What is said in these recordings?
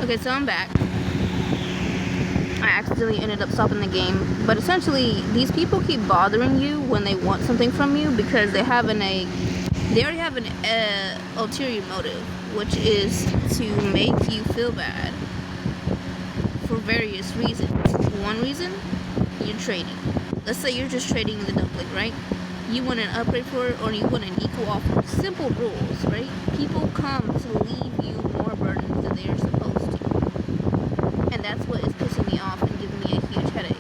Okay, so I'm back. I accidentally ended up stopping the game, but essentially these people keep bothering you when they want something from you because they already have an ulterior motive, which is to make you feel bad for various reasons. One reason, you're trading. Let's say you're just trading the dumpling, right? You want an upgrade for it, or you want an equal offer. Simple rules, right? People come to leave you more burdens than they are supposed to. And that's what is pissing me off and giving me a huge headache.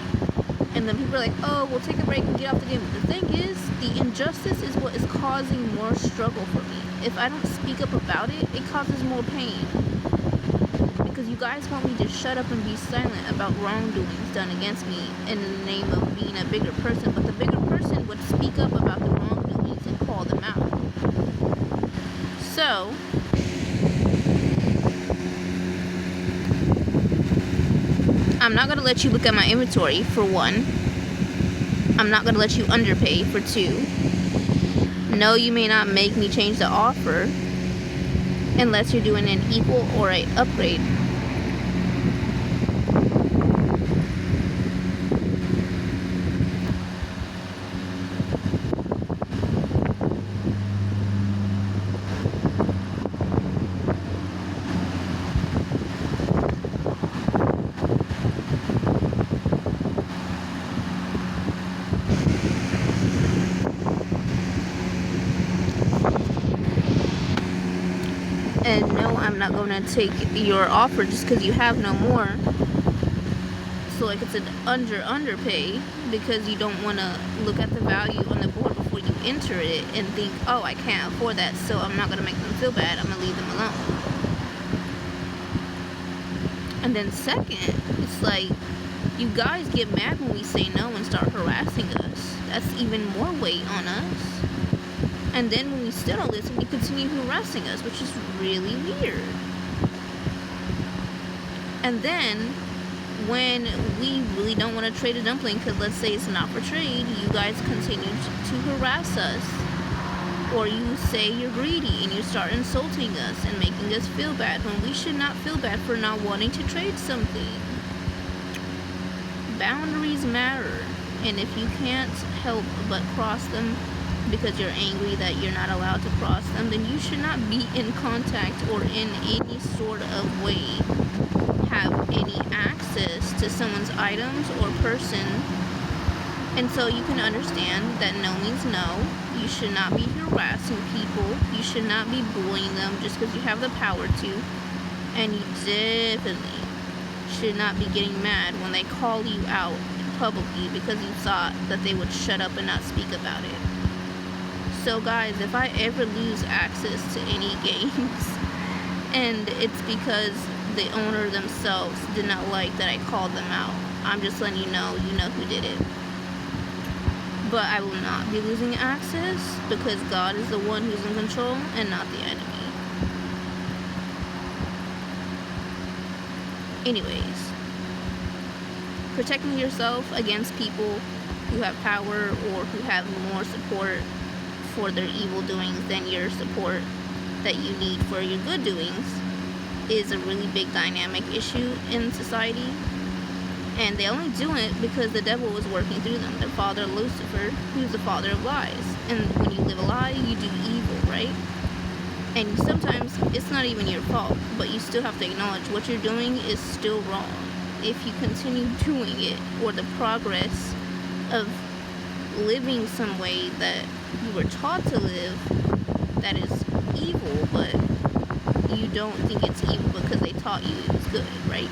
And then people are like, oh, we'll take a break and get off the game. The thing is, the injustice is what is causing more struggle for me. If I don't speak up about it, it causes more pain. Because you guys want me to shut up and be silent about wrongdoings done against me in the name of being a bigger person. But the bigger person would speak up about the wrongdoings and call them out. So, I'm not going to let you look at my inventory, for one. I'm not going to let you underpay, for two. No, you may not make me change the offer unless you're doing an equal or an upgrade. And no, I'm not going to take your offer just because you have no more. So like it's an underpay because you don't want to look at the value on the board before you enter it and think, oh, I can't afford that, so I'm not going to make them feel bad. I'm going to leave them alone. And then second, it's like you guys get mad when we say no and start harassing us. That's even more weight on us. And then when we still don't listen, you continue harassing us, which is really weird. And then, when we really don't want to trade a dumpling, because let's say it's not for trade, you guys continue to harass us. Or you say you're greedy and you start insulting us and making us feel bad when we should not feel bad for not wanting to trade something. Boundaries matter. And if you can't help but cross them, because you're angry that you're not allowed to cross them, then you should not be in contact or in any sort of way have any access to someone's items or person. And so you can understand that no means no. You should not be harassing people. You should not be bullying them just because you have the power to. And you definitely should not be getting mad when they call you out publicly because you thought that they would shut up and not speak about it. So guys, if I ever lose access to any games and it's because the owner themselves did not like that I called them out, I'm just letting you know who did it. But I will not be losing access because God is the one who's in control and not the enemy. Anyways, protecting yourself against people who have power or who have more support for their evil doings than your support that you need for your good doings is a really big dynamic issue in society. And they only do it because the devil was working through them. Their father, Lucifer, who's the father of lies. And when you live a lie, you do evil, right? And sometimes it's not even your fault, but you still have to acknowledge what you're doing is still wrong. If you continue doing it, or the progress of living some way that you were taught to live that is evil, but you don't think it's evil because they taught you it was good, right?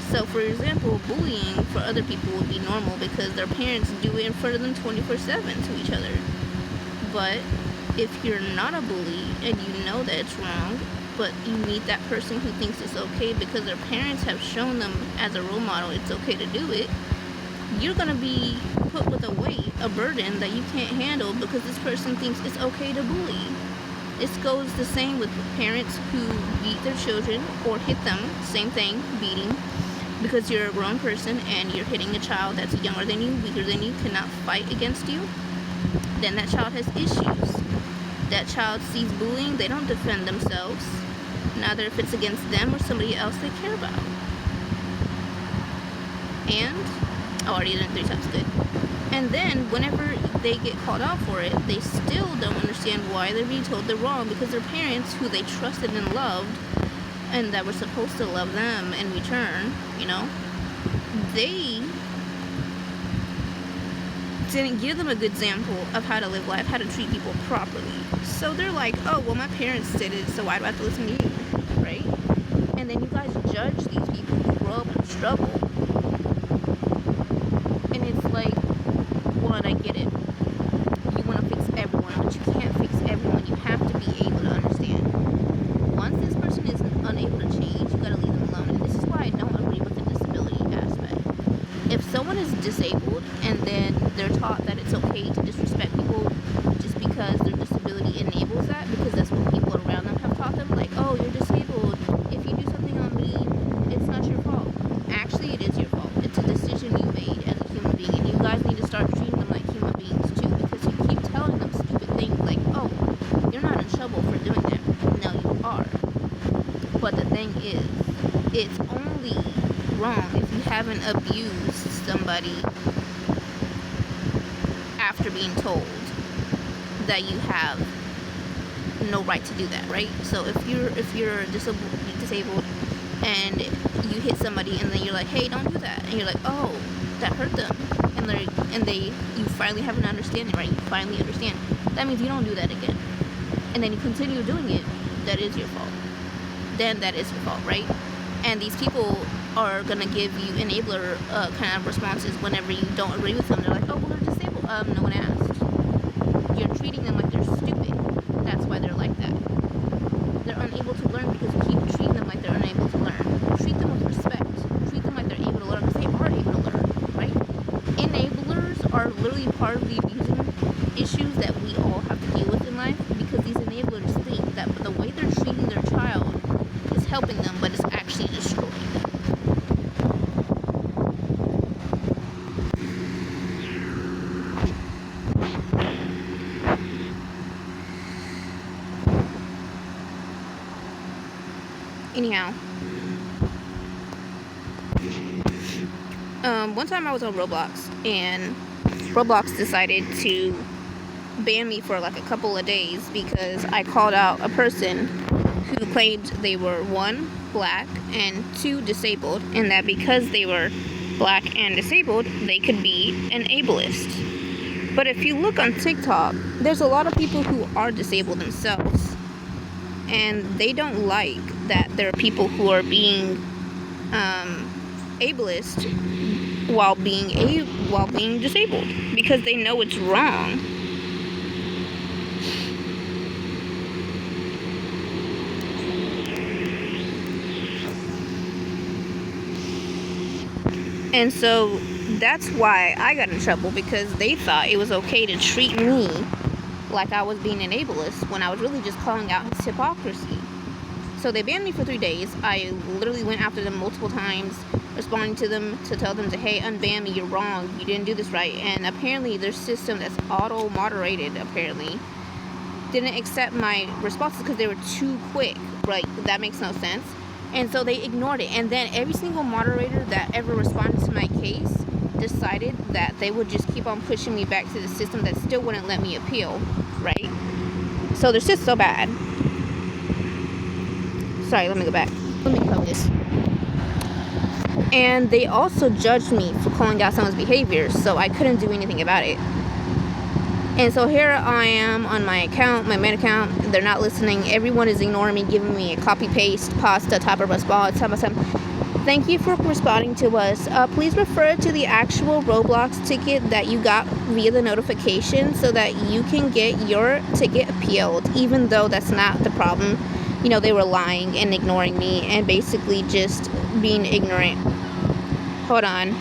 So for example, bullying for other people would be normal because their parents do it in front of them 24/7 to each other. But if you're not a bully and you know that it's wrong, but you meet that person who thinks it's okay because their parents have shown them as a role model it's okay to do it, you're going to be put with a weight, a burden that you can't handle because this person thinks it's okay to bully. This goes the same with parents who beat their children or hit them, same thing, beating, because you're a grown person and you're hitting a child that's younger than you, weaker than you, cannot fight against you. Then that child has issues. That child sees bullying, they don't defend themselves. neither if it's against them or somebody else they care about. And already done 3 times, good. And then whenever they get called out for it, they still don't understand why they're being told they're wrong, because their parents, who they trusted and loved, and that were supposed to love them in return, you know, they didn't give them a good example of how to live life, how to treat people properly. So they're like, oh, well, my parents did it, so why do I have to listen to you, right? And then you guys judge these people who grow up in struggle. And it's like, one, I get it. You want to fix everyone, but you can't fix everyone. You have to be able to understand. Once this person is unable to change, you gotta leave them alone. And this is why I don't agree with the disability aspect. If someone is disabled and then they're taught that it's okay to disrespect people just because their disability enables that, because that's what people around them have taught them, like, oh, you're disabled, if you do something on me, it's not your fault. Actually, it is your fault. It's a decision you made as a human being, and you guys need to start treating them like human beings too, because you keep telling them stupid things like, oh, you're not in trouble for doing that. No, you are. But the thing is, it's only wrong if you haven't abused somebody after being told that you have no right to do that, right? So if you're disabled and you hit somebody and then you're like, hey, don't do that, and you're like, oh, that hurt them, and you finally have an understanding, right? You finally understand. That means you don't do that again, and then you continue doing it. That is your fault. Then that is your fault, right? And these people are gonna give you enabler kind of responses whenever you don't agree with them. They're like, oh, well, they're disabled. No one asked. You're treating them like they're stupid. That's why they're like that. They're unable to learn because you keep treating them like they're unable to learn. Treat them with respect. Treat them like they're able to learn, because they are able to learn, right? Enablers are literally part of the abusing issues that we all have to deal with in life, because these enablers think that the way they're treating their child is helping them, but it's actually destroying them. Anyhow, one time I was on Roblox, and Roblox decided to ban me for like a couple of days because I called out a person who claimed they were 1, black, and 2, disabled, and that because they were black and disabled, they could be an ableist. But if you look on TikTok, there's a lot of people who are disabled themselves, and they don't like that there are people who are being ableist while being disabled, because they know it's wrong. And so that's why I got in trouble, because they thought it was okay to treat me like I was being an ableist when I was really just calling out his hypocrisy. So they banned me for 3 days. I literally went after them multiple times, responding to them to tell them to, hey, unban me, you're wrong, you didn't do this right. And apparently their system that's auto-moderated apparently didn't accept my responses because they were too quick. Like, that makes no sense. And so they ignored it. And then every single moderator that ever responded to my case decided that they would just keep on pushing me back to the system that still wouldn't let me appeal, right? So they're just so bad. Sorry, let me go back. Let me cover this. And they also judged me for calling out someone's behavior, so I couldn't do anything about it. And so here I am on my account, my main account. They're not listening. Everyone is ignoring me, giving me a copy-paste, pasta type of response. Thank you for responding to us. Please refer to the actual Roblox ticket that you got via the notification so that you can get your ticket appealed, even though that's not the problem. You know, they were lying and ignoring me and basically just being ignorant. Hold on.